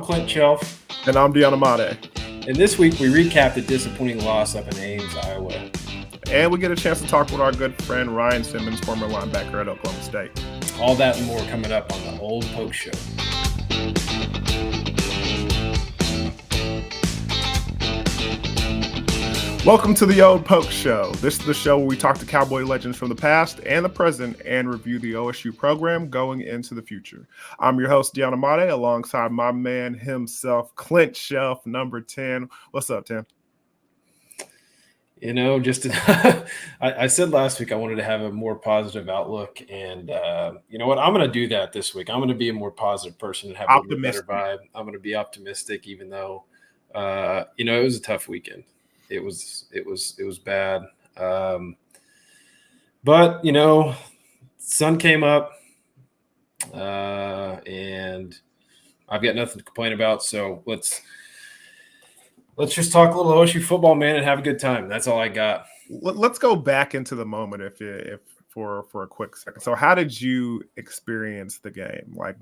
Clint Chelf. And I'm Deion Imade. And this week we recap the disappointing loss up in Ames, Iowa. And we get a chance to talk with our good friend Ryan Simmons, former linebacker at Oklahoma State. All that and more coming up on the Old Poke Show. Welcome to the Old Poke Show. This is the show where we talk to Cowboy legends from the past and the present and review the OSU program going into the future. I'm your host, Deion Imade, alongside my man himself, Clint Chelf, number 10. What's up, Tim? You know, I said last week I wanted to have a more positive outlook, and you know what? I'm going to do that this week. I'm going to be a more positive person and have a little better vibe. I'm going to be optimistic, even though, you know, it was a tough weekend. It was bad. But, you know, sun came up, and I've got nothing to complain about. So let's just talk a little OSU football, man, and have a good time. That's all I got. Let's go back into the moment if for a quick second. So how did you experience the game? Like,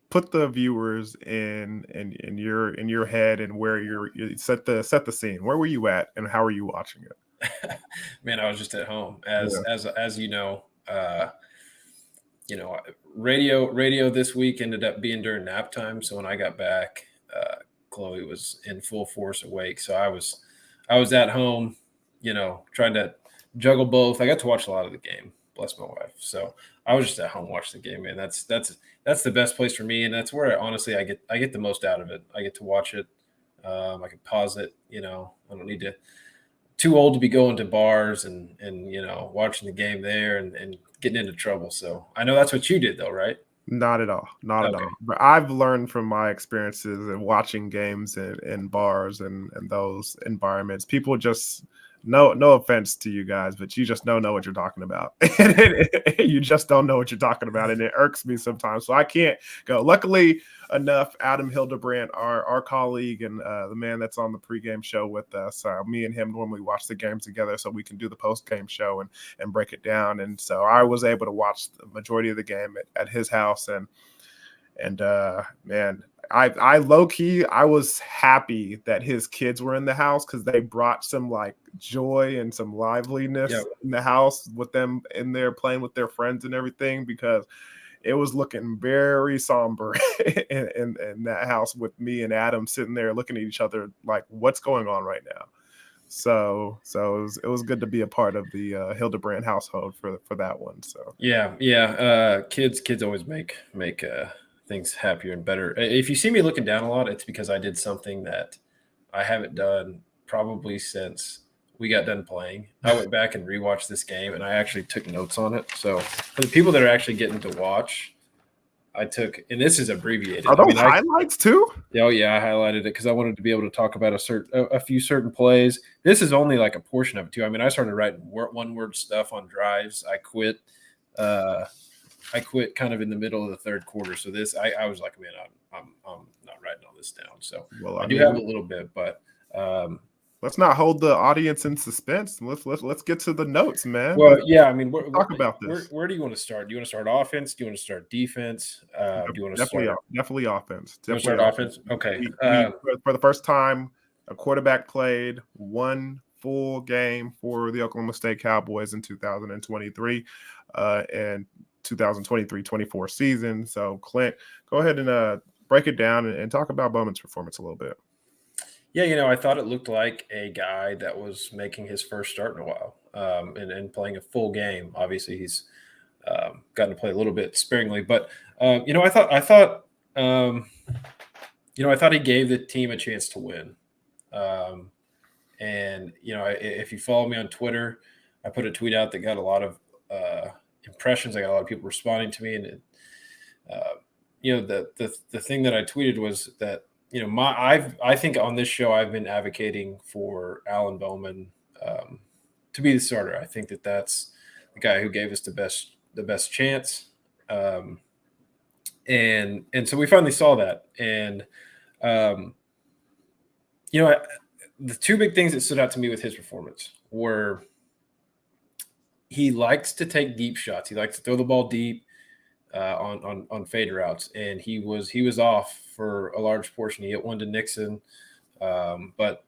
put the viewers in your head and where you set the scene. Where were you at and how were you watching it? Man, I was just at home as you know, radio this week ended up being during nap time. So when I got back, Chloe was in full force awake. So I was at home, you know, trying to juggle both. I got to watch a lot of the game. Bless my wife. So I was just at home watching the game, man. That's the best place for me, and that's where I get the most out of it. I get to watch it. I can pause it. You know, I don't need to. Too old to be going to bars and you know, watching the game there and getting into trouble. So I know that's what you did, though, right? Not at all. Not at all. But I've learned from my experiences and watching games in bars and those environments. People just no offense to you guys, but you just don't know what you're talking about. You just don't know what you're talking about, and it irks me sometimes. So I can't go. Luckily enough, Adam Hildebrand, our colleague and the man that's on the pregame show with us, me and him normally watch the games together so we can do the postgame show and break it down. And so I was able to watch the majority of the game at his house, and man, I low-key, I was happy that his kids were in the house because they brought some like joy and some liveliness in the house with them in there playing with their friends and everything, because it was looking very somber in that house with me and Adam sitting there looking at each other like, what's going on right now? So it was good to be a part of the Hildebrand household for that one. So kids always make things happier and better. If you see me looking down a lot, it's because I did something that I haven't done probably since we got done playing. I went back and rewatched this game, and I actually took notes on it. So for the people that are actually getting to watch, I took, and this is abbreviated. Are those highlights too? Oh yeah, I highlighted it because I wanted to be able to talk about a few certain plays. This is only like a portion of it too. I mean, I started writing one-word stuff on drives. I quit kind of in the middle of the third quarter. So this, I was like, man, I'm not writing all this down. So I do have a little bit, but let's not hold the audience in suspense. Let's get to the notes, man. Well, yeah, I mean, talk about this. Where do you want to start? Do you want to start offense? Do you want to start defense? Do you want to definitely offense? Definitely start offense. Okay. For the first time, a quarterback played one full game for the Oklahoma State Cowboys in 2023, and 2023-24 season. So Clint, go ahead and break it down and talk about Bowman's performance a little bit. Yeah, you know, I thought it looked like a guy that was making his first start in a while, and playing a full game. Obviously, he's gotten to play a little bit sparingly, but you know, I thought he gave the team a chance to win. And you know, if you follow me on Twitter, I put a tweet out that got a lot of impressions. I got a lot of people responding to me, and you know, the thing that I tweeted was that, you know, I think on this show I've been advocating for Alan Bowman to be the starter. I think that's the guy who gave us the best chance, and so we finally saw that. And you know, the two big things that stood out to me with his performance were he likes to take deep shots. He likes to throw the ball deep on fade routes, and he was off for a large portion. He hit one to Nixon. But,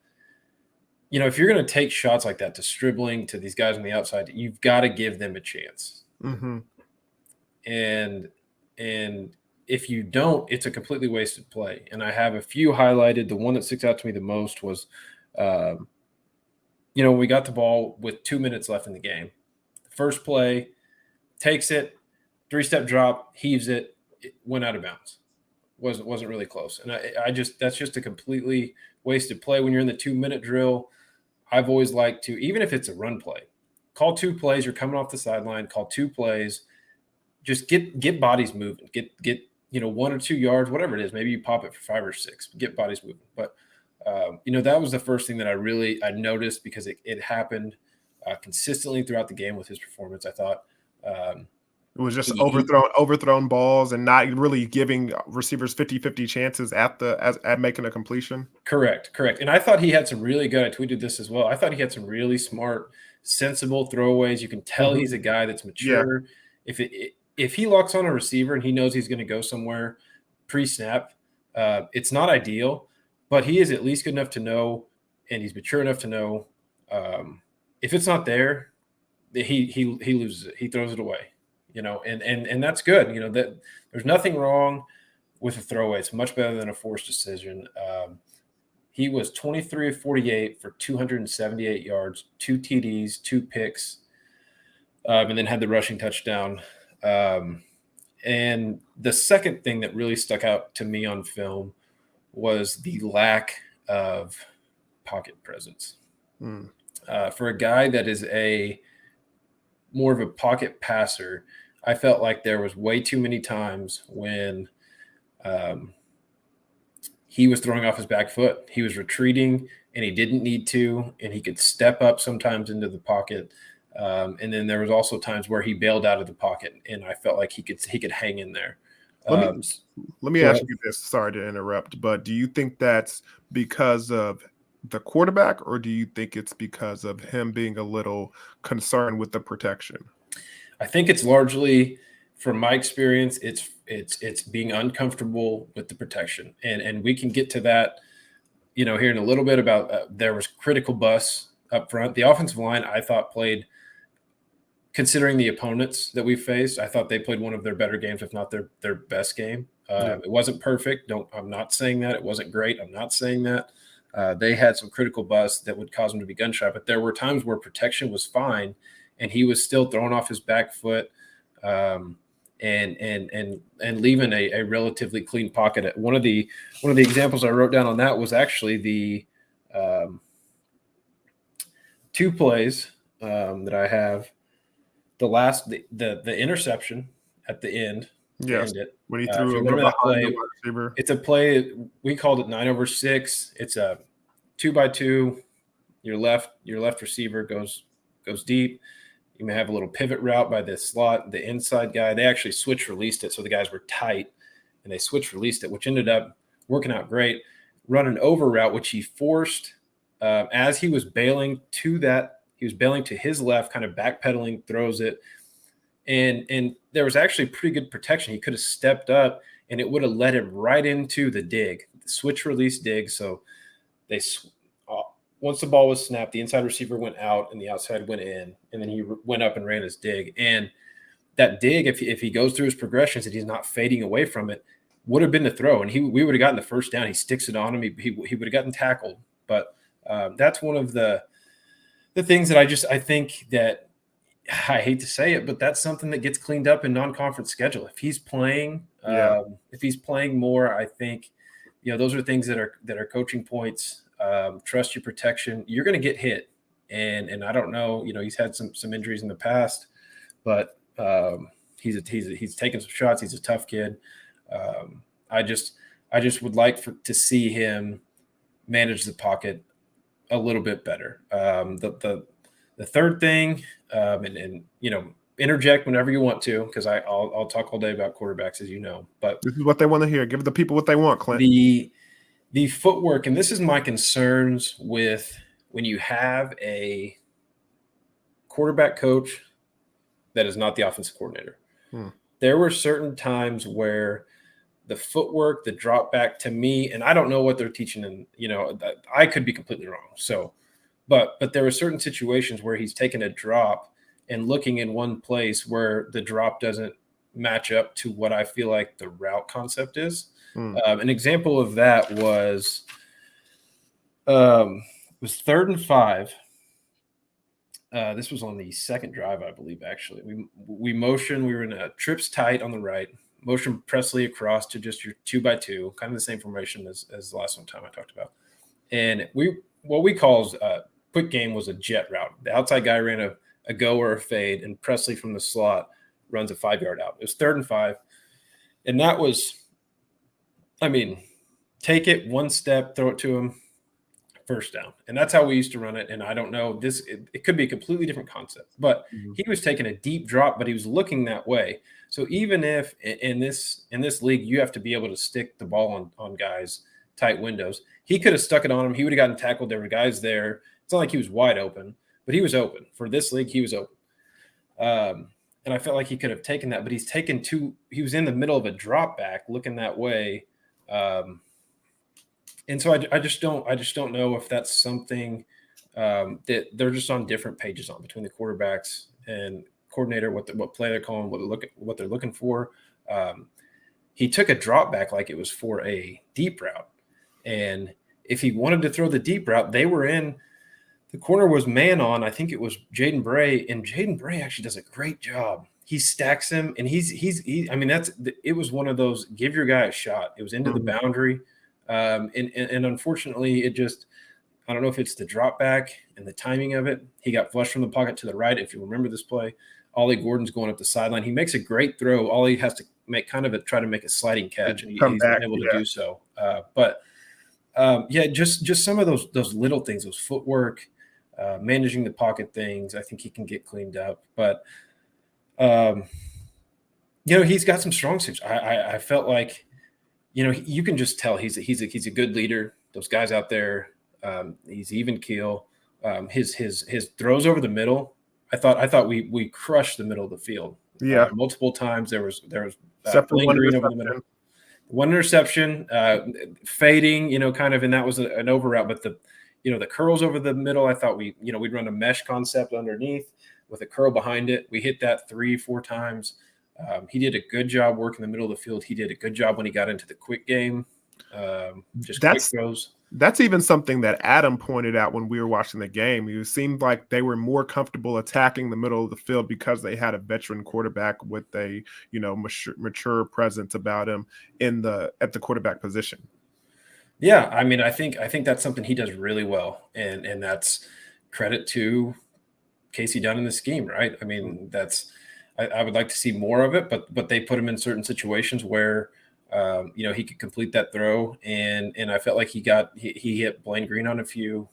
if you're going to take shots like that to Stribling, to these guys on the outside, you've got to give them a chance. Mm-hmm. And if you don't, it's a completely wasted play. And I have a few highlighted. The one that sticks out to me the most was, we got the ball with 2 minutes left in the game. The first play, takes it, 3-step drop, heaves it, went out of bounds. Wasn't really close. And that's just a completely wasted play. When you're in the 2-minute drill, I've always liked to, even if it's a run play, call 2 plays. You're coming off the sideline, call 2 plays. Just get bodies moving. Get 1 or 2 yards, whatever it is. Maybe you pop it for 5 or 6. Get bodies moving. But that was the first thing that I noticed, because it happened consistently throughout the game with his performance. I thought it was just overthrown balls and not really giving receivers 50-50 chances at making a completion. Correct. And I thought he had some really good. I tweeted this as well. I thought he had some really smart, sensible throwaways. You can tell he's a guy that's mature. Yeah. If he locks on a receiver and he knows he's going to go somewhere pre-snap, it's not ideal, but he is at least good enough to know, and he's mature enough to know if it's not there, he loses it. He throws it away, and that's good. That there's nothing wrong with a throwaway. It's much better than a forced decision. He was 23 of 48 for 278 yards, 2 TDs, 2 picks, and then had the rushing touchdown. And the second thing that really stuck out to me on film was the lack of pocket presence. For a guy that is more of a pocket passer, I felt like there was way too many times when he was throwing off his back foot. He was retreating and he didn't need to, and he could step up sometimes into the pocket. And then there was also times where he bailed out of the pocket, and I felt like he could hang in there. Let me ask you this. Sorry to interrupt, but do you think that's because of the quarterback, or do you think it's because of him being a little concerned with the protection? I think it's largely, from my experience, it's being uncomfortable with the protection, and we can get to that, here in a little bit about there was critical busts up front. The offensive line, I thought, played, considering the opponents that we faced, I thought they played one of their better games, if not their best game. It wasn't perfect. I'm not saying that. It wasn't great. I'm not saying that. They had some critical busts that would cause them to be gun shy, but there were times where protection was fine, and he was still throwing off his back foot and leaving a relatively clean pocket. One of the examples I wrote down on that was actually the 2 plays that I have. The interception at the end. Yes, when he threw that play, it's a play, we called it 9/6. It's a 2x2. Your left receiver goes deep. You may have a little pivot route by the slot, the inside guy. They actually switch released it, so the guys were tight, and they switch released it, which ended up working out great. Run an over route, which he forced as he was bailing to that. He was bailing to his left, kind of backpedaling, throws it. And there was actually pretty good protection. He could have stepped up, and it would have led him right into the dig, the switch release dig. So once the ball was snapped, the inside receiver went out and the outside went in, and then he went up and ran his dig. And that dig, if he goes through his progressions and he's not fading away from it, would have been the throw, and we would have gotten the first down. He sticks it on him. He would have gotten tackled. But that's one of the things that I think that, I hate to say it, but that's something that gets cleaned up in non-conference schedule. If he's playing, more, I think, those are things that are coaching points. Trust your protection. You're going to get hit, and I don't know. He's had some injuries in the past, but he's taken some shots. He's a tough kid. I just would like to see him manage the pocket a little bit better. The third thing, and interject whenever you want to, because I'll talk all day about quarterbacks, as you know. But this is what they want to hear. Give the people what they want, Clint. The footwork, and this is my concerns with when you have a quarterback coach that is not the offensive coordinator. There were certain times where the footwork, the drop back to me, and I don't know what they're teaching, and I could be completely wrong. So, but there are certain situations where he's taking a drop and looking in one place where the drop doesn't match up to what I feel like the route concept is. An example of that was 3rd and 5. This was on the second drive, I believe. Actually, we motioned. We were in a trips tight on the right. Motion Presley across to just your 2x2, kind of the same formation as the last time I talked about. And what we call quick game was a jet route. The outside guy ran a go or a fade, and Presley from the slot runs a 5-yard out. It was 3rd and 5, and that was, take it one step, throw it to him, first down. And that's how we used to run it. And I don't know, it could be a completely different concept, but he was taking a deep drop, but he was looking that way. So even if in this league, you have to be able to stick the ball on guys' tight windows, he could have stuck it on him. He would have gotten tackled. There were guys there. It's not like he was wide open, but he was open. For this league, he was open. And I felt like he could have taken that, but he was in the middle of a drop back looking that way. And so I just don't know if that's something that they're just on different pages on between the quarterbacks and coordinator, what play they're calling, what they're looking for. He took a drop back like it was for a deep route. And if he wanted to throw the deep route, the corner was man on. I think it was Jaden Bray, and Jaden Bray actually does a great job. He stacks him, and it was one of those, give your guy a shot. It was into the boundary. And unfortunately, I don't know if it's the drop back and the timing of it. He got flushed from the pocket to the right. If you remember this play, Ollie Gordon's going up the sideline. He makes a great throw. All he has to make try to make a sliding catch, and he's unable to do so. Just some of those little things, those footwork, managing the pocket things, I think he can get cleaned up. But he's got some strong suits. I felt like, you can just tell he's a good leader. Those guys out there, he's even keel. His throws over the middle, I thought we crushed the middle of the field. Yeah, multiple times there was Blaine Green over the middle. One interception, fading, kind of, and that was an over route. But the curls over the middle, I thought we'd run a mesh concept underneath with a curl behind it. We hit that 3-4 times. He did a good job working the middle of the field. He did a good job when he got into the quick game. Quick throws. That's even something that Adam pointed out when we were watching the game. It seemed like they were more comfortable attacking the middle of the field because they had a veteran quarterback with a mature presence about him at the quarterback position. Yeah, I think that's something he does really well, and that's credit to Casey Dunn in the scheme, right? I would like to see more of it, but they put him in certain situations where he could complete that throw, and I felt like he hit Blaine Green on a few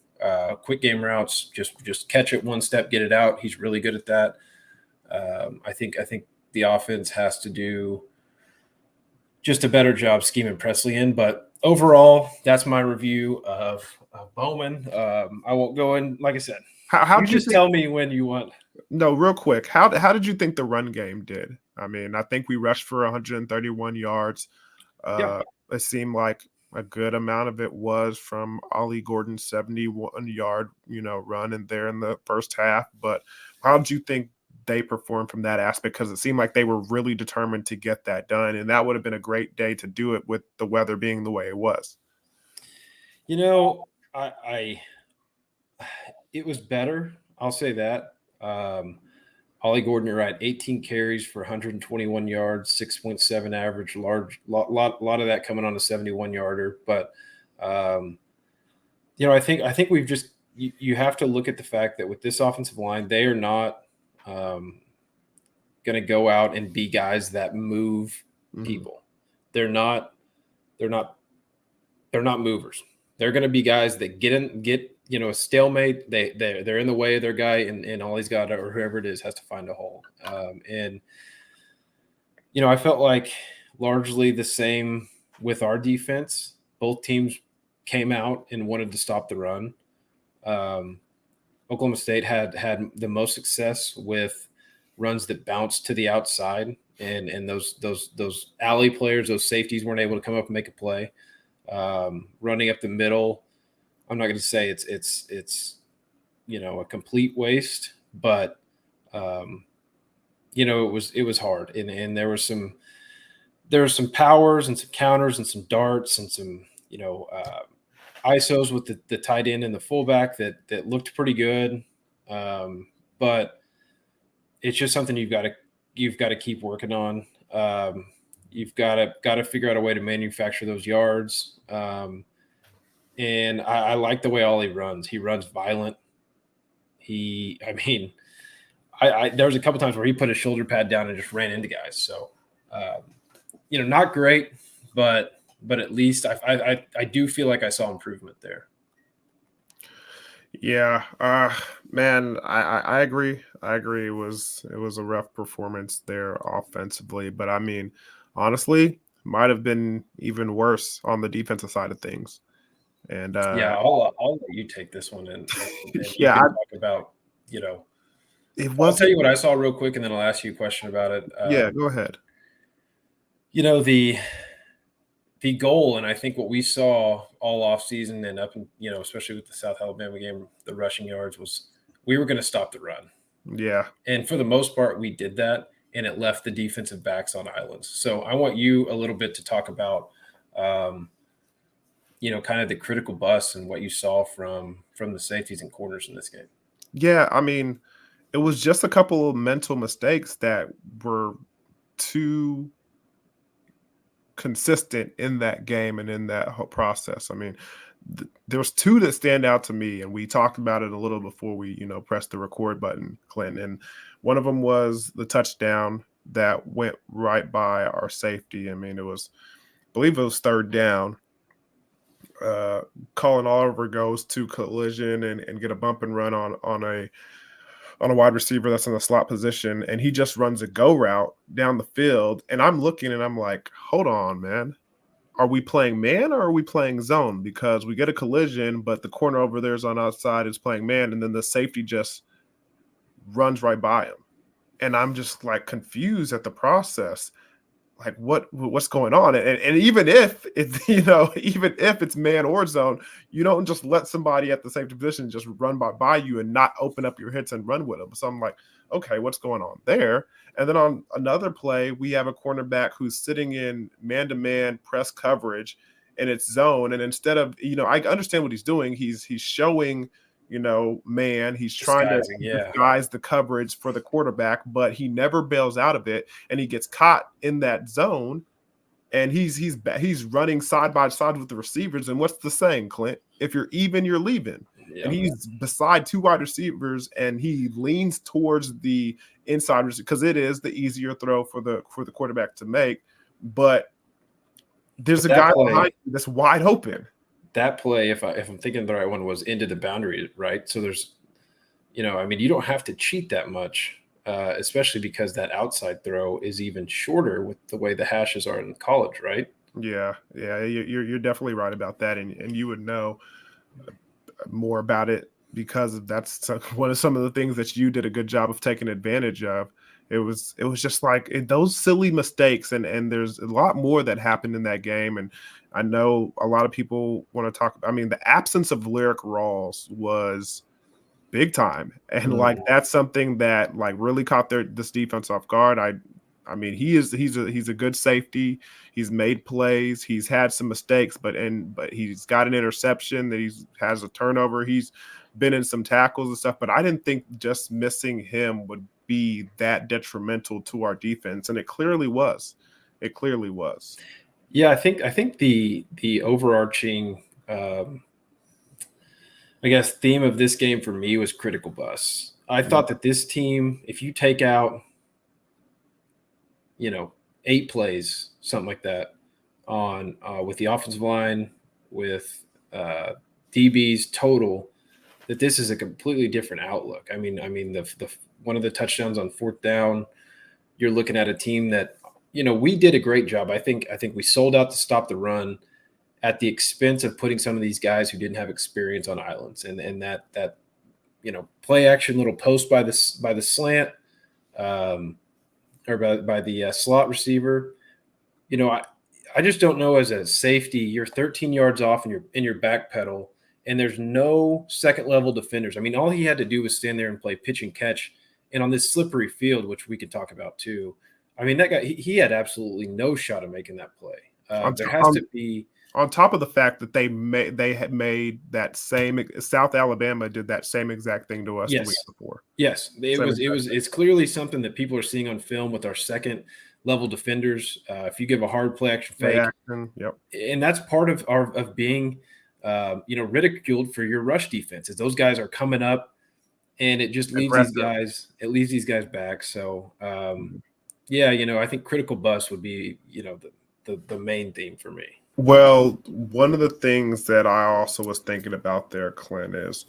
quick game routes, just catch it one step, get it out. He's really good at that. I think the offense has to do just a better job scheming Presley in, but overall, that's my review of Bowman. I won't go in, like I said. How did you tell me when you want? No, real quick. How did you think the run game did? I think we rushed for 131 yards. It seemed like a good amount of it was from Ollie Gordon's 71-yard, run in there in the first half. But how did you think they performed from that aspect? Because it seemed like they were really determined to get that done, and that would have been a great day to do it with the weather being the way it was. It was better. I'll say that. Ollie Gordon, you're right. 18 carries for 121 yards, 6.7 average. Lot of that coming on a 71-yarder. But I think we've just you have to look at the fact that with this offensive line, they are not going to go out and be guys that move people. They're not movers. They're going to be guys that get a stalemate. They're in the way of their guy, and all he's got, or whoever it is, has to find a hole. I felt like largely the same with our defense. Both teams came out and wanted to stop the run. Oklahoma State had the most success with runs that bounced to the outside. and those alley players, those safeties weren't able to come up and make a play. Running up the middle, I'm not going to say it's a complete waste, but it was hard, and there was some powers and some counters and some darts and some ISOs with the tight end and the fullback that looked pretty good, but it's just something you've got to keep working on. You've got to figure out a way to manufacture those yards. And I like the way Ollie runs. He runs violent. There was a couple times where he put his shoulder pad down and just ran into guys. So, not great, but at least I do feel like I saw improvement there. Yeah, man, I agree. I agree. It was a rough performance there offensively, but I mean, honestly, might have been even worse on the defensive side of things. And yeah, I'll let you take this one and yeah, talk about it I'll wasn't. tell you what I saw real quick, and then I'll ask you a question about it. Yeah, go ahead. The goal, and I think what we saw all off season and up, especially with the South Alabama game, the rushing yards was we were going to stop the run. Yeah, and for the most part, we did that, and it left the defensive backs on islands. So I want you a little bit to talk about, kind of the critical busts and what you saw from the safeties and corners in this game. Yeah, I mean, it was just a couple of mental mistakes that were too consistent in that game and in that whole process. I mean, there was two that stand out to me, and we talked about it a little before we, pressed the record button, Clint. And one of them was the touchdown that went right by our safety. I mean, I believe it was third down. Colin Oliver goes to collision and get a bump and run on a wide receiver that's in the slot position, and he just runs a go route down the field. And I'm looking and I'm like, hold on, man. Are we playing man or are we playing zone? Because we get a collision, but the corner over there is on outside is playing man, and then the safety just runs right by him. And I'm just like confused at the process. Like what's going on? And even if it's even if it's man or zone, you don't just let somebody at the safety position just run by you and not open up your hits and run with them. So I'm like, okay, what's going on there? And then on another play, we have a cornerback who's sitting in man-to-man press coverage, and it's zone. And instead of I understand what he's doing. He's showing man, he's trying to disguise the coverage for the quarterback, but he never bails out of it, and he gets caught in that zone, and he's running side by side with the receivers. And what's the saying, Clint? If you're even, you're leaving. Yep. And he's beside two wide receivers, and he leans towards the inside because it is the easier throw for the quarterback to make. But there's a guy behind you that's wide open. That play, if I'm thinking the right one, was into the boundary, right? So there's, you don't have to cheat that much, especially because that outside throw is even shorter with the way the hashes are in college, right? Yeah, you're definitely right about that, and you would know more about it because that's some of the things that you did a good job of taking advantage of. It was just like those silly mistakes, and there's a lot more that happened in that game. And I know a lot of people want to talk. I mean, the absence of Lyric Rawls was big time, and like that's something that like really caught this defense off guard. I mean, he's a good safety. He's made plays. He's had some mistakes, but he's got an interception. That he has a turnover. He's been in some tackles and stuff. But I didn't think just missing him would be that detrimental to our defense, and it clearly was. It clearly was. Yeah, I think the overarching I guess theme of this game for me was critical busts. I thought that this team, if you take out 8 plays, something like that, on with the offensive line, with DBs total, that this is a completely different outlook. I mean, the one of the touchdowns on fourth down, you're looking at a team that we did a great job. I think we sold out to stop the run at the expense of putting some of these guys who didn't have experience on islands, and that play action little post by the slant. or by the slot receiver. You know, I just don't know as a safety, you're 13 yards off in your back pedal, and there's no second level defenders. I mean, all he had to do was stand there and play pitch and catch. And on this slippery field, which we could talk about too, I mean, that guy, he had absolutely no shot of making that play. There has to be. On top of the fact that they had made that same South Alabama did that same exact thing to us the week before. Yes, it's clearly something that people are seeing on film with our second level defenders. If you give a hard play action fake, yep. And that's part of being ridiculed for your rush defense. Is those guys are coming up, and it just leaves these guys back. So I think critical bust would be the main theme for me. Well, one of the things that I also was thinking about there, Clint, is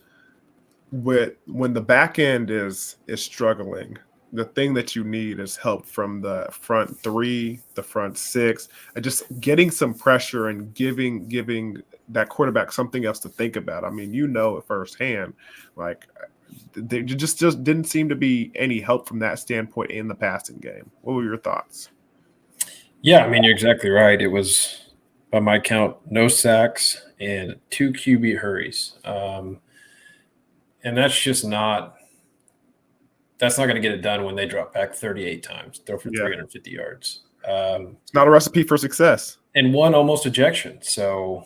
when the back end is struggling, the thing that you need is help from the front three, the front six, and just getting some pressure and giving that quarterback something else to think about. I mean, it firsthand, like there just didn't seem to be any help from that standpoint in the passing game. What were your thoughts? Yeah, I mean, you're exactly right. It was, by my count, no sacks and 2 QB hurries. And that's just not going to get it done when they drop back 38 times, throw for 350 yards. It's not a recipe for success. And one almost ejection. So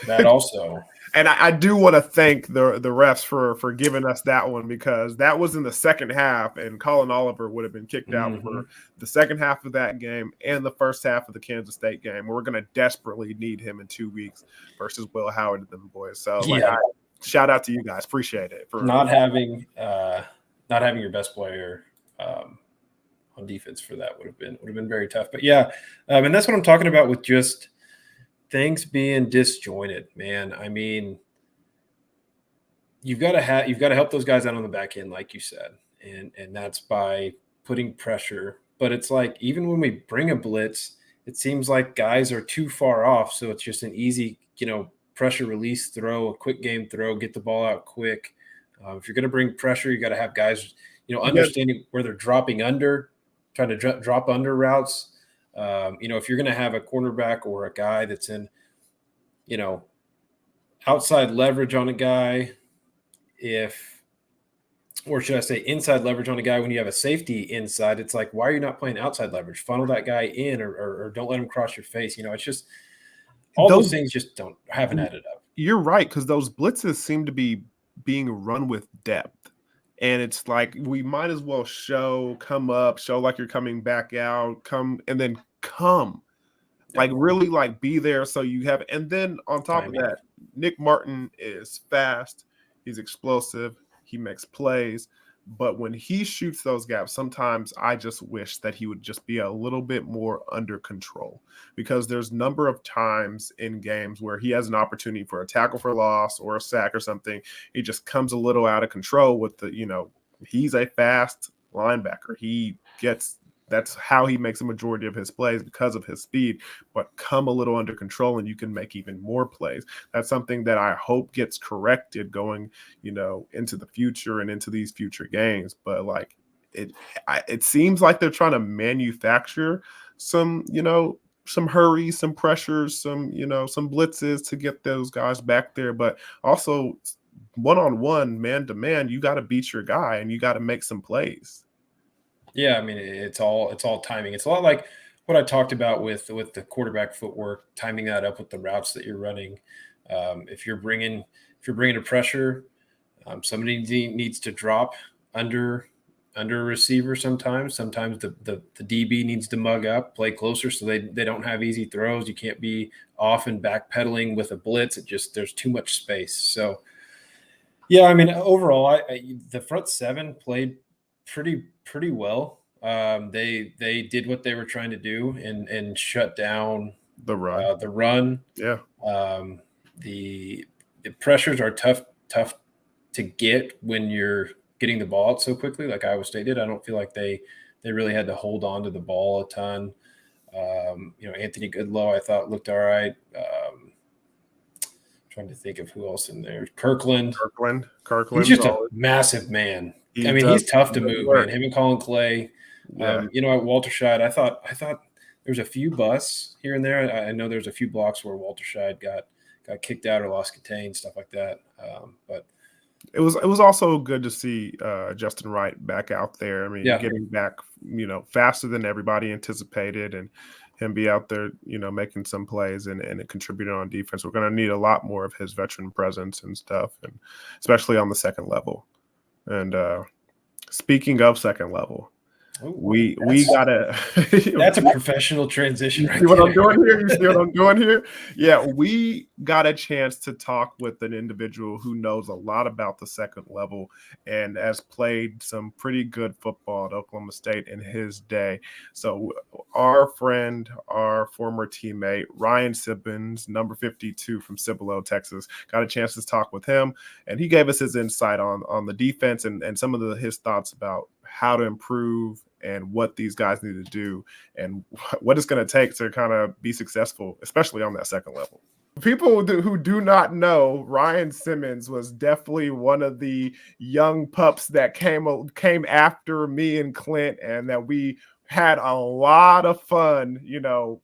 that also. And I do want to thank the refs for giving us that one, because that was in the second half, and Colin Oliver would have been kicked out for the second half of that game and the first half of the Kansas State game. We're going to desperately need him in 2 weeks versus Will Howard and them boys. So shout out to you guys. Appreciate it. For not having your best player on defense for that would have been very tough. But and that's what I'm talking about with just things being disjointed, man. I mean, you've got to help those guys out on the back end, like you said, and that's by putting pressure. But it's like, even when we bring a blitz, it seems like guys are too far off. So it's just an easy, pressure release throw, a quick game throw, get the ball out quick. If you're going to bring pressure, you got to have guys, understanding where they're dropping under, trying to drop under routes. If you're going to have a cornerback or a guy that's in, outside leverage on a guy, or should I say inside leverage on a guy when you have a safety inside, it's like, why are you not playing outside leverage? Funnel that guy in or don't let him cross your face. It's just those things just haven't added up. You're right, because those blitzes seem to be being run with depth. And it's like, we might as well show like you're coming back out, like really like be there. So you have, and then on top of that, Nick Martin is fast. He's explosive. He makes plays. But when he shoots those gaps, sometimes I just wish that he would just be a little bit more under control, because there's a number of times in games where he has an opportunity for a tackle for loss or a sack or something. He just comes a little out of control with he's a fast linebacker. That's how he makes a majority of his plays, because of his speed, but come a little under control and you can make even more plays. That's something that I hope gets corrected going, into the future and into these future games. But like it seems like they're trying to manufacture some hurries, some pressures, some blitzes to get those guys back there. But also one-on-one, man-to-man, you got to beat your guy and you got to make some plays. Yeah, I mean, it's all timing. It's a lot like what I talked about with the quarterback footwork, timing that up with the routes that you're running. If you're bringing a pressure, somebody needs to drop under a receiver. Sometimes the DB needs to mug up, play closer, so they don't have easy throws. You can't be off and backpedaling with a blitz. there's too much space. So yeah, I mean, overall, the front seven played pretty well. They did what they were trying to do and shut down the run. Yeah. The pressures are tough to get when you're getting the ball out so quickly, like Iowa State did. I don't feel like they really had to hold on to the ball a ton. Anthony Goodlow, I thought, looked all right. Trying to think of who else in there. Kirkland. He's just a massive man. He's tough to move, man. Him and Colin Clay. Yeah. At Walter Scheid, I thought there's a few busts here and there. I know there's a few blocks where Walter Scheid got kicked out or lost contained, stuff like that. But it was also good to see Justin Wright back out there. I mean, yeah, getting back, faster than everybody anticipated, and him be out there, making some plays and contributing on defense. We're going to need a lot more of his veteran presence and stuff, and especially on the second level. And speaking of second level, we gotta. That's a professional transition. You see what I'm doing here? You see what I'm doing here? Yeah, we got a chance to talk with an individual who knows a lot about the second level and has played some pretty good football at Oklahoma State in his day. So our friend, our former teammate, Ryan Simmons, number 52 from Cibolo, Texas, got a chance to talk with him, and he gave us his insight on the defense and some of his thoughts about how to improve and what these guys need to do and what it's going to take to kind of be successful, especially on that second level. People who do not know, Ryan Simmons was definitely one of the young pups that came after me and Clint, and that we had a lot of fun,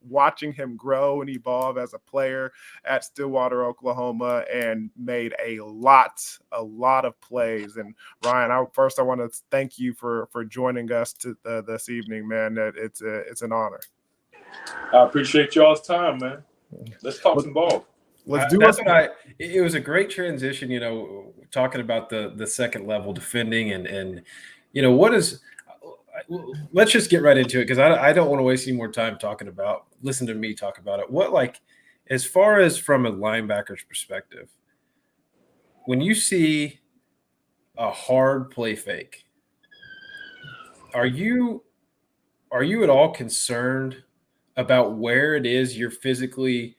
watching him grow and evolve as a player at Stillwater, Oklahoma, and made a lot of plays. And Ryan, I want to thank you for joining us this evening, man. It's an honor. I appreciate y'all's time, man. Let's talk some ball. Let's do it. It was a great transition, talking about the second level defending and what is. Let's just get right into it, because I don't want to waste any more time listen to me talk about it. What, as far as from a linebacker's perspective, when you see a hard play fake, are you at all concerned about where it is you're physically,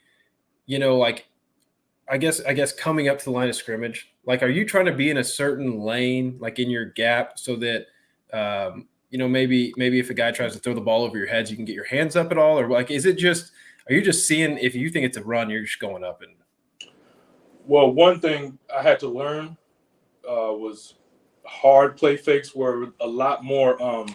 I guess coming up to the line of scrimmage? Are you trying to be in a certain lane, in your gap, so that maybe if a guy tries to throw the ball over your heads, you can get your hands up at all? Or is it just, are you just seeing, if you think it's a run, you're just going up? And well, one thing I had to learn was hard play fakes were a lot more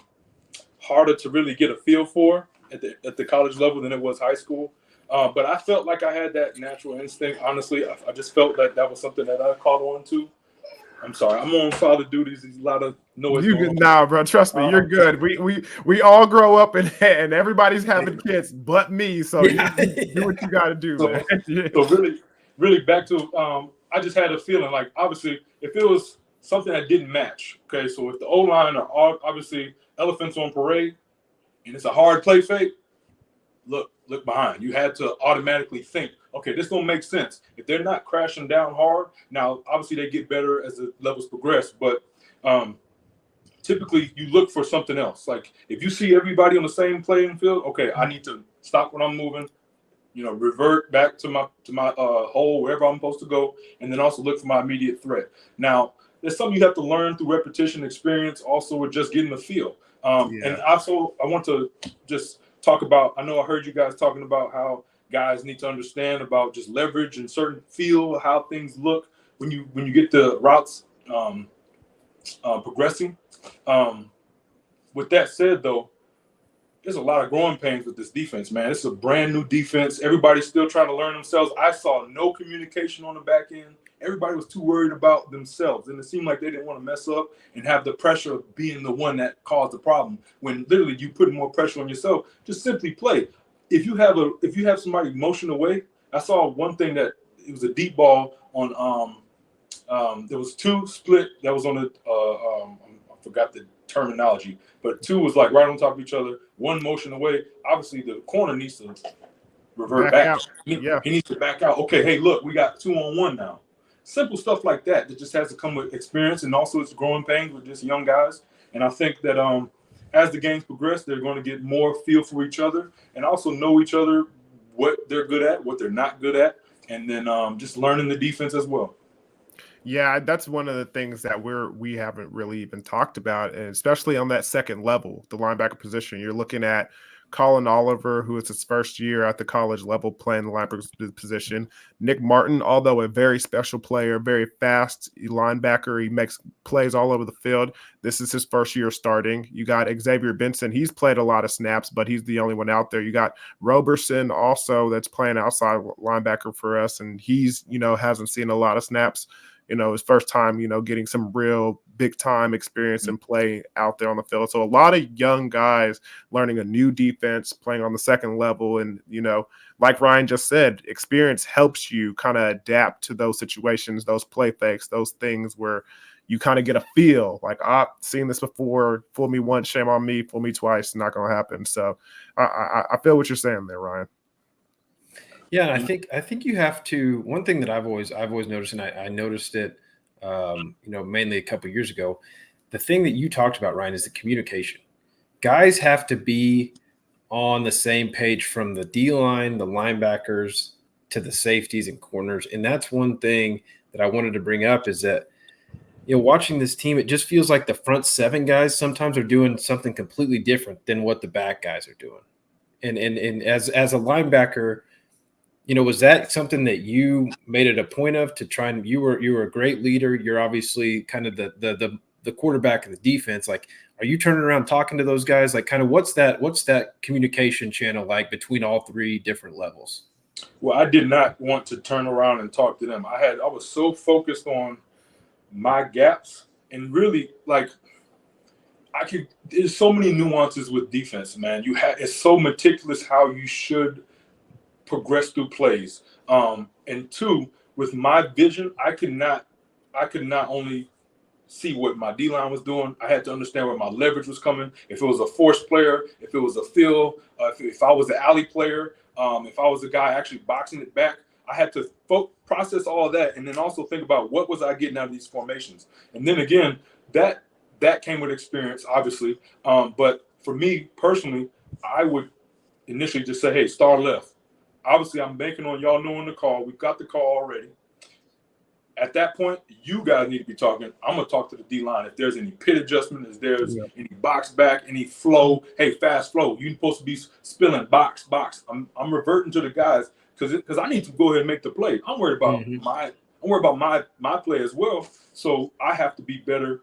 harder to really get a feel for at the college level than it was high school. But I felt like I had that natural instinct. Honestly, I just felt that was something that I caught on to. I'm sorry, I'm on father duties. There's a lot of noise. Nah, bro, trust me, you're good. We all grow up and everybody's having kids, but me. So yeah. You do what you got to do, man. So really back to I just had a feeling obviously if it was something that didn't match, okay. So if the O-line are obviously elephants on parade, and it's a hard play fake, look behind. You had to automatically think, okay, this don't make sense. If they're not crashing down hard, now obviously they get better as the levels progress, but typically you look for something else. If you see everybody on the same playing field, okay, I need to stop when I'm moving, revert back to my hole wherever I'm supposed to go, and then also look for my immediate threat. Now, there's something you have to learn through repetition, experience, also with just getting the feel. And also I want to just talk about, I know I heard you guys talking about how guys need to understand about just leverage and certain feel, how things look when you get the routes progressing. With that said, though, there's a lot of growing pains with this defense, man. It's a brand new defense. Everybody's still trying to learn themselves. I saw no communication on the back end. Everybody was too worried about themselves, and it seemed like they didn't want to mess up and have the pressure of being the one that caused the problem. When literally you put more pressure on yourself, just simply play. If you have somebody motion away, I saw one thing that it was a deep ball on. There was two split that was on the. I forgot the terminology, but two was right on top of each other. One motion away. Obviously, the corner needs to revert back. He needs to back out. Okay, hey, look, we got 2-on-1 now. Simple stuff like that just has to come with experience, and also it's growing pains with just young guys. And I think that as the games progress, they're going to get more feel for each other and also know each other, what they're good at, what they're not good at, and then just learning the defense as well. Yeah, that's one of the things that we haven't really even talked about, and especially on that second level, the linebacker position. You're looking at Colin Oliver, who is his first year at the college level playing the linebacker position. Nick Martin, although a very special player, very fast linebacker, he makes plays all over the field. This is his first year starting. You got Xavier Benson. He's played a lot of snaps, but he's the only one out there. You got Roberson also that's playing outside linebacker for us, and he's, hasn't seen a lot of snaps. His first time, getting some real big time experience and play out there on the field. So a lot of young guys learning a new defense, playing on the second level. And, like Ryan just said, experience helps you kind of adapt to those situations, those play fakes, those things where you kind of get a feel like, I've seen this before, fool me once, shame on me, fool me twice, not going to happen. So I feel what you're saying there, Ryan. Yeah, and I think you have to. One thing that I've always noticed, and I noticed it, mainly a couple of years ago. The thing that you talked about, Ryan, is the communication. Guys have to be on the same page from the D line, the linebackers, to the safeties and corners, and that's one thing that I wanted to bring up is that watching this team, it just feels like the front seven guys sometimes are doing something completely different than what the back guys are doing, and as a linebacker. Was that something that you made it a point of to try and you were a great leader? You're obviously kind of the quarterback of the defense. Like, are you turning around talking to those guys? Like, kind of what's that communication channel like between all three different levels? Well, I did not want to turn around and talk to them. I was so focused on my gaps and really there's so many nuances with defense, man. It's so meticulous how you should progress through plays. And two, with my vision, I could not only see what my D-line was doing, I had to understand where my leverage was coming. If it was a force player, if it was a fill, if I was an alley player, if I was a guy actually boxing it back, I had to process all of that and then also think about what was I getting out of these formations. And then again, that came with experience, obviously. But for me personally, I would initially just say, hey, star left. Obviously, I'm banking on y'all knowing the call. We've got the call already. At that point, you guys need to be talking. I'm going to talk to the D-line. If there's any pit adjustment, if there's any box back, any flow, hey, fast flow. You're supposed to be spilling box. I'm reverting to the guys because I need to go ahead and make the play. I'm worried about my play as well. So I have to be better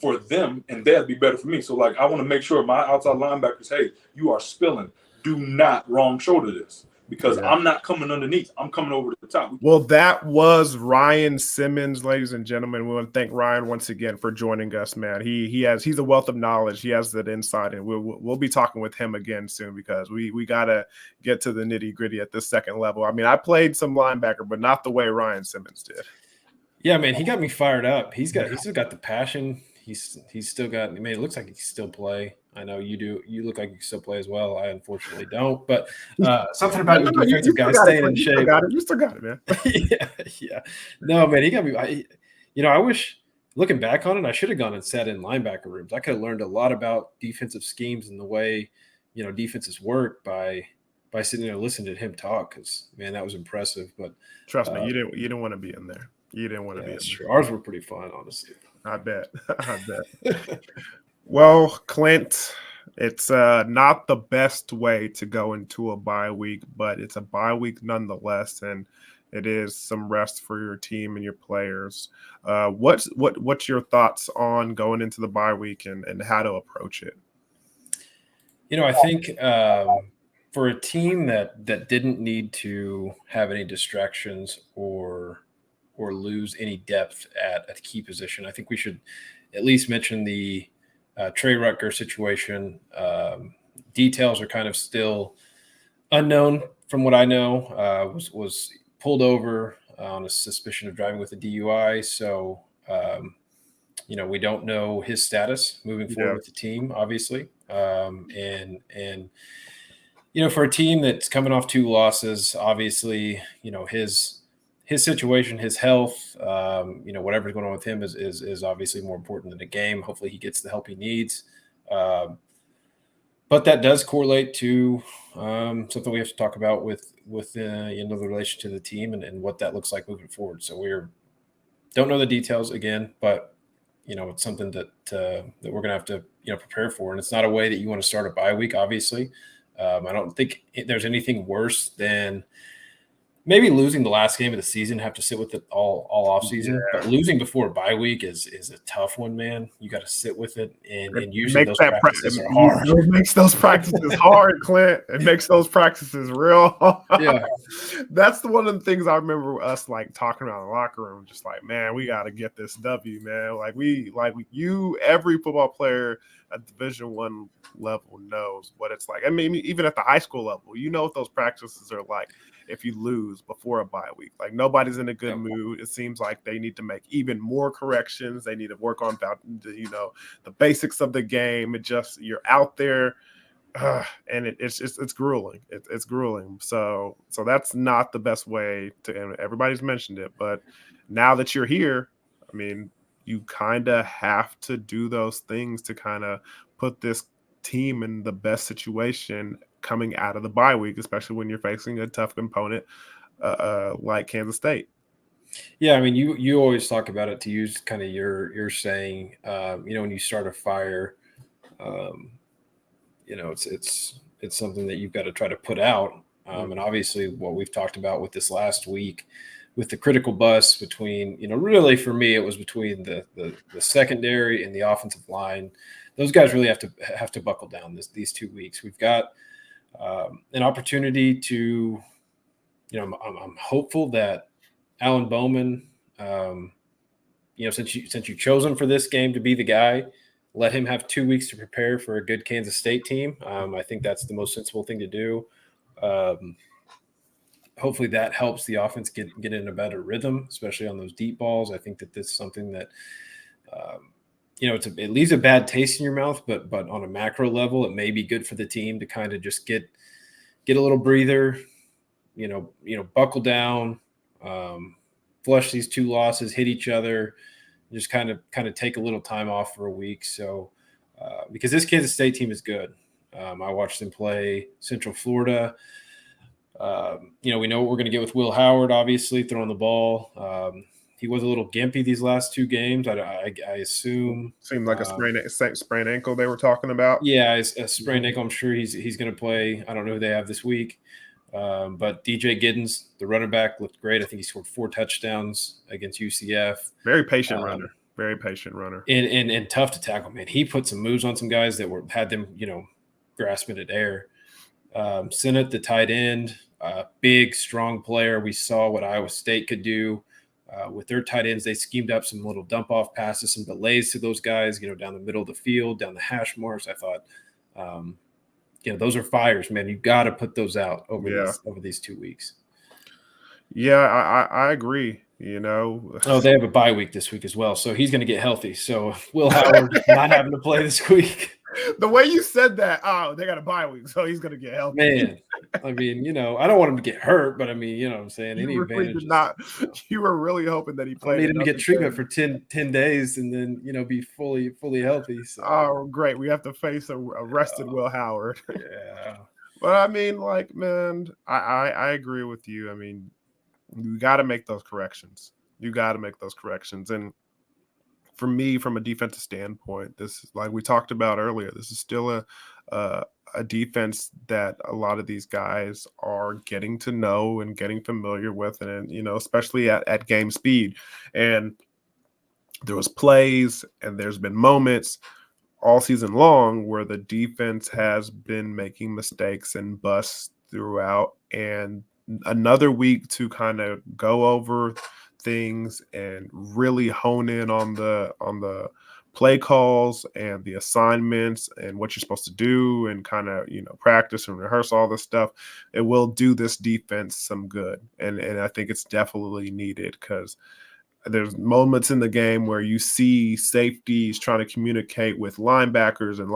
for them, and they'll be better for me. So, I want to make sure my outside linebackers, hey, you are spilling. Do not wrong shoulder this because I'm not coming underneath. I'm coming over the top. Well, that was Ryan Simmons, ladies and gentlemen. We want to thank Ryan once again for joining us, man. He's a wealth of knowledge. He has that insight, and we'll be talking with him again soon because we gotta get to the nitty gritty at this second level. I mean, I played some linebacker, but not the way Ryan Simmons did. Yeah, man, he got me fired up. He's still got the passion. He's still got. I mean, it looks like he can still play. I know you do. You look like you still play as well. I unfortunately don't. But something about you defensive guys staying in shape. You still got it, man. Yeah. No, man, he got me. I wish looking back on it, I should have gone and sat in linebacker rooms. I could have learned a lot about defensive schemes and the way defenses work by sitting there listening to him talk. Because man, that was impressive. But trust me, you didn't want to be in there. You didn't want to be in there. Ours were pretty fun, honestly. I bet. Well, Clint, it's not the best way to go into a bye week, but it's a bye week nonetheless, and it is some rest for your team and your players. What's your thoughts on going into the bye week and how to approach it? I think for a team that didn't need to have any distractions or lose any depth at a key position, I think we should at least mention the Trey Rutger situation. Details are kind of still unknown from what I know. Was pulled over on a suspicion of driving with a DUI. So, we don't know his status moving forward with the team, obviously. And for a team that's coming off 2 losses, obviously, his situation, his health, whatever's going on with him is obviously more important than the game. Hopefully he gets the help he needs. But that does correlate to something we have to talk about with the relation to the team and what that looks like moving forward. So don't know the details again, but it's something that we're gonna have to prepare for, and it's not a way that you want to start a bye week. Obviously, I don't think there's anything worse than maybe losing the last game of the season, have to sit with it all off season. Yeah. But losing before a bye week is a tough one, man. You got to sit with it, and usually makes those that practices are hard. It makes those practices hard, Clint. It makes those practices real hard. Yeah. That's one of the things I remember us like talking about in the locker room, just like, man, we got to get this W, man. Every football player at Division I level knows what it's like. I mean, even at the high school level, you know what those practices are like. If you lose before a bye week, like nobody's in a good mood. It seems like they need to make even more corrections. They need to work on the basics of the game. You're out there, and it's grueling. It's grueling. So that's not the best way to. And everybody's mentioned it, but now that you're here, I mean, you kind of have to do those things to kind of put this team in the best situation coming out of the bye week, especially when you're facing a tough opponent like Kansas State. Yeah, I mean, you always talk about it, to use kind of your saying, when you start a fire, it's something that you've got to try to put out. And obviously what we've talked about with this last week, with the critical bust between, really for me, it was between the secondary and the offensive line. Those guys really have to buckle down these 2 weeks. We've got an opportunity to, I'm hopeful that Alan Bowman, since you chose him for this game to be the guy, let him have 2 weeks to prepare for a good Kansas State team. I think that's the most sensible thing to do. Hopefully that helps the offense get in a better rhythm, especially on those deep balls. I think that this is something that, it leaves a bad taste in your mouth, but on a macro level, it may be good for the team to kind of just get a little breather, buckle down, flush these 2 losses, hit each other, just kind of take a little time off for a week. So, because this Kansas State team is good. I watched them play Central Florida. We know what we're going to get with Will Howard, obviously, throwing the ball. He was a little gimpy these last 2 games. I assume. Seemed like a sprained ankle they were talking about. Yeah, a sprained ankle. I'm sure he's going to play. I don't know who they have this week. But DJ Giddens, the running back, looked great. I think he scored 4 touchdowns against UCF. Very patient runner. Very patient runner. And tough to tackle, man. He put some moves on some guys that had them, grasping at air. Sinnott, the tight end, big, strong player. We saw what Iowa State could do with their tight ends. They schemed up some little dump-off passes, some delays to those guys, down the middle of the field, down the hash marks. I thought, those are fires, man. You got to put those out over these 2 weeks. Yeah, I agree. Oh, they have a bye week this week as well, so he's going to get healthy. So Will Howard not having to play this week. The way you said that, they got a bye week, so he's going to get healthy. Man, I mean, I don't want him to get hurt, but I mean, what I'm saying, any advantage. You were really hoping that he played. I need him to get treatment for 10 days and then, be fully healthy. So. Oh, great. We have to face a rested Will Howard. Yeah. But I mean, man, I agree with you. I mean, you got to make those corrections. And for me, from a defensive standpoint, this is, like we talked about earlier, this is still a defense that a lot of these guys are getting to know and getting familiar with, and especially at game speed. And there was plays and there's been moments all season long where the defense has been making mistakes and busts throughout, and another week to kind of go over things and really hone in on the play calls and the assignments and what you're supposed to do, and kind of practice and rehearse all this stuff. It will do this defense some good, and I think it's definitely needed, because there's moments in the game where you see safeties trying to communicate with linebackers and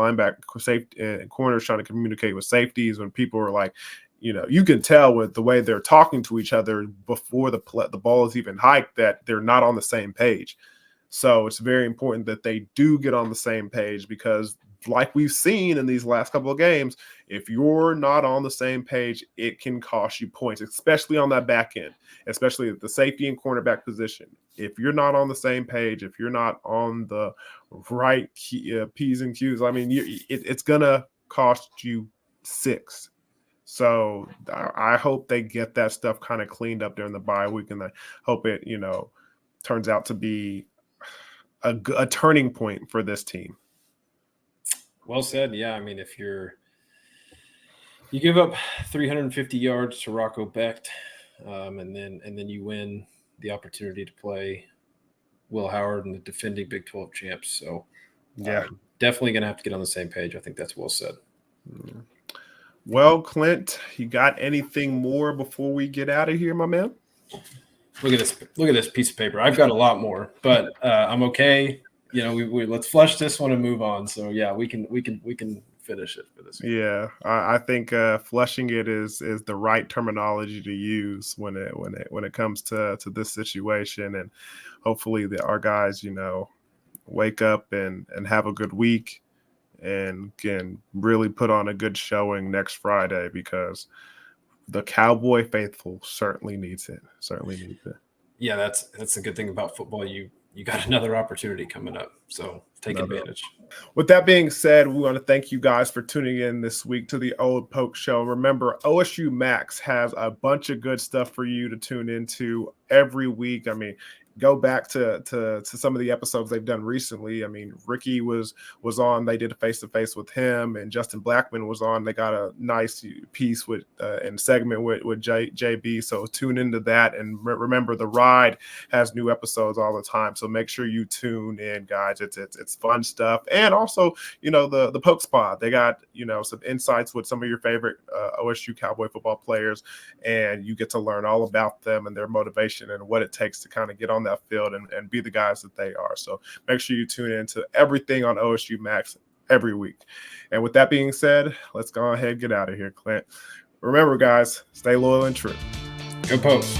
safety and corners trying to communicate with safeties, when people are like, you can tell with the way they're talking to each other before the ball is even hiked that they're not on the same page. So it's very important that they do get on the same page, because like we've seen in these last couple of games, if you're not on the same page, it can cost you points, especially on that back end, especially at the safety and cornerback position. If you're not on the same page, if you're not on the right P's and Q's, I mean, it's going to cost you 6. So I hope they get that stuff kind of cleaned up during the bye week, and I hope it, turns out to be a turning point for this team. Well said. Yeah, I mean, if you give up 350 yards to Rocco Becht, and then you win the opportunity to play Will Howard and the defending Big 12 champs. So yeah, definitely going to have to get on the same page. I think that's well said. Well, Clint, you got anything more before we get out of here, my man? Look at this piece of paper. I've got a lot more, but I'm okay. We let's flush this one and move on. So yeah, we can finish it for this one. Yeah, I think flushing it is the right terminology to use when it comes to this situation, and hopefully our guys, wake up and have a good week and can really put on a good showing next Friday, because the Cowboy faithful certainly needs it. Yeah, that's a good thing about football. You got another opportunity coming up, so take advantage. With that being said, we want to thank you guys for tuning in this week to the Old Poke Show. Remember, OSU Max has a bunch of good stuff for you to tune into every week. I mean, go back to some of the episodes they've done recently. I mean, Ricky was on. They did a face-to-face with him, and Justin Blackman was on. They got a nice piece with and segment with JB. So tune into that, and remember, The Ride has new episodes all the time. So make sure you tune in, guys. It's fun stuff, and also the Poke Spot. They got some insights with some of your favorite OSU Cowboy football players, and you get to learn all about them and their motivation and what it takes to kind of get on that field and be the guys that they are. So make sure you tune in to everything on OSU Max every week. And with that being said, let's go ahead and get out of here, Clint. Remember, guys, stay loyal and true. Go Pokes.